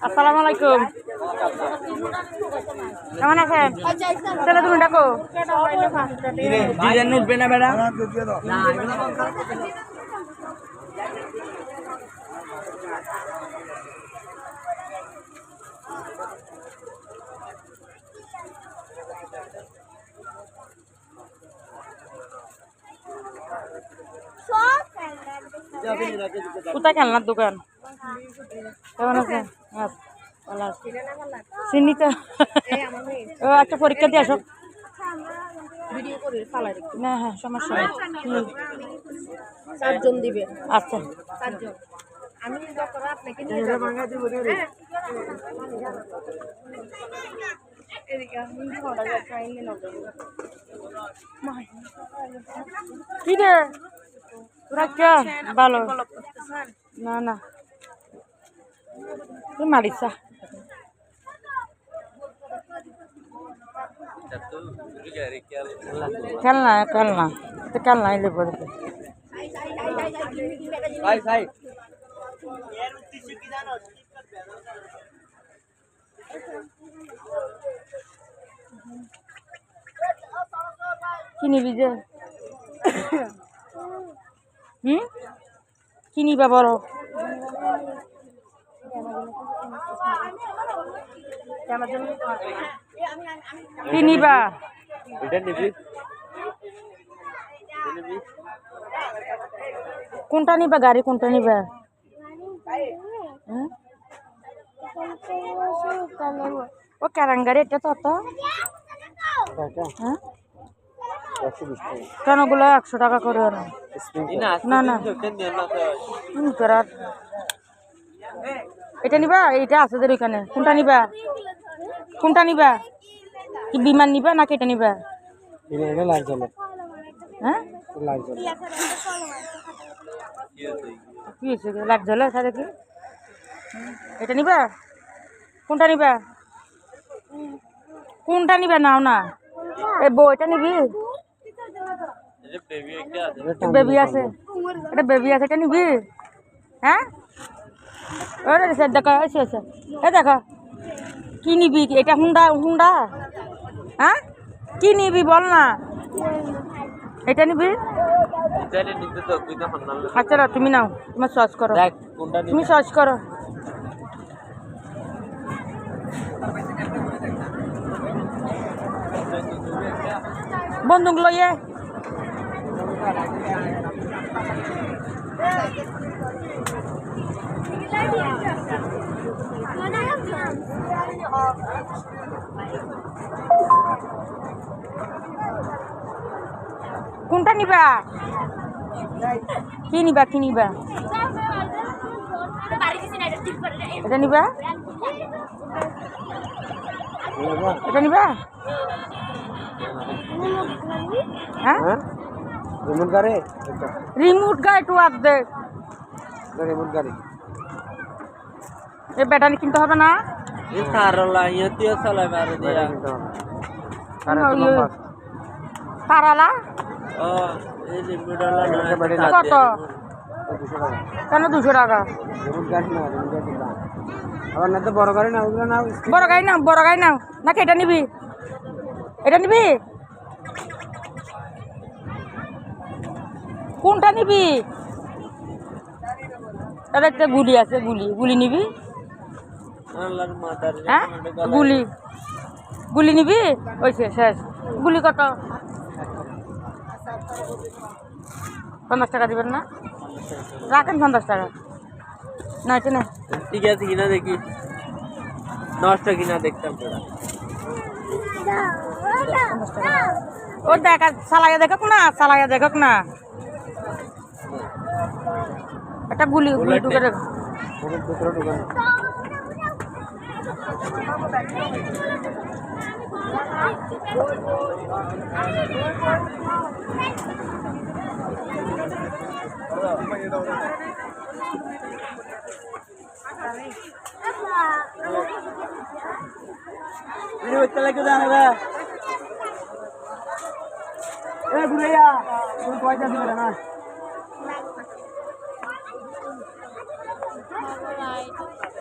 আসসালামু আলাইকুম, কেমন আছেন? তাহলে তুমি ডাকো ডিজাইন উঠবে না ম্যাডাম। কোথায় খেলনার দোকান? কেমন আছে? চিনি তো। ও আচ্ছা, পরীক্ষা দিয়ে আসো। না হ্যাঁ, সমস্যা নেই। চারজন দিবে। আচ্ছা, চারজন। আমি আপনাকে কি রে তোরা কে ভালো না না তুই মারিসা খেলনা খেলনা খেলনা এলে পরে কি নিবি যে কি নিবা বড়? কি নিবা? কোনটা নিবা? গাড়ি কোনটা নিবা? ও ক্যারাঙ্গারি এটা তো হ্যাঁ কেন গুলো 100 টাকা করে? না না এটা নিবা? এটা আছে তোর ওইখানে। কোনটা নিবা? কোনটা নিবা? কি বিমান নিবা নাকি এটা নিবা? হ্যাঁ কি হয়েছে? লাইট জ্বলে সাথে কি? এটা নিবা? কোনটা নিবা? কোনটা নিবা? নাও না এই বউ এটা নিবি? বেবি আছে, এটা বেবি আছে, এটা নিবি? হ্যাঁ দেখো এ দেখো কি নিবি? এটা হুন্ডা হুন্ডা? হ্যাঁ কি নিবি বল না? এটা নিবি? আচ্ছা তুমি নাও, তোমার সস করো, তুমি সস করো। বন্দুক লইয়ে কোনটা নিবা? কি নিবা? কি নিবা? এটা নিবা? এটা নিবা? হ্যাঁ রিমোট গাড়ি, রিমোট গাড়ি একটু আপ দে। রিমোট গাড়ি এ ব্যাটারি কিনতে হবে না? তারালা কত? কেন 200 টাকা? বড় গাড়ি নাও, বড় গাড়ি নাও নাকি এটা নিবি? এটা নিবি? কোনটা নিবি? এটা একটা গুলি আছে, গুলি গুলি নিবি? হ্যাঁ গুলি গুলি নিবি? ওইছে শেষ। গুলি কত? 50 টাকা দিবেন না? রাখেন 50 টাকা। না এটা না ঠিক আছে কিনা দেখি, নষ্ট কিনা দেখতাম। ও দেখা চালাইয়া দেখক না, চালাইয়া দেখক না। একটা গুলি গুলি ঢুকে দেখ। ini betul lagi dah nak. Budaya, tu kuat jadi mana? Alright.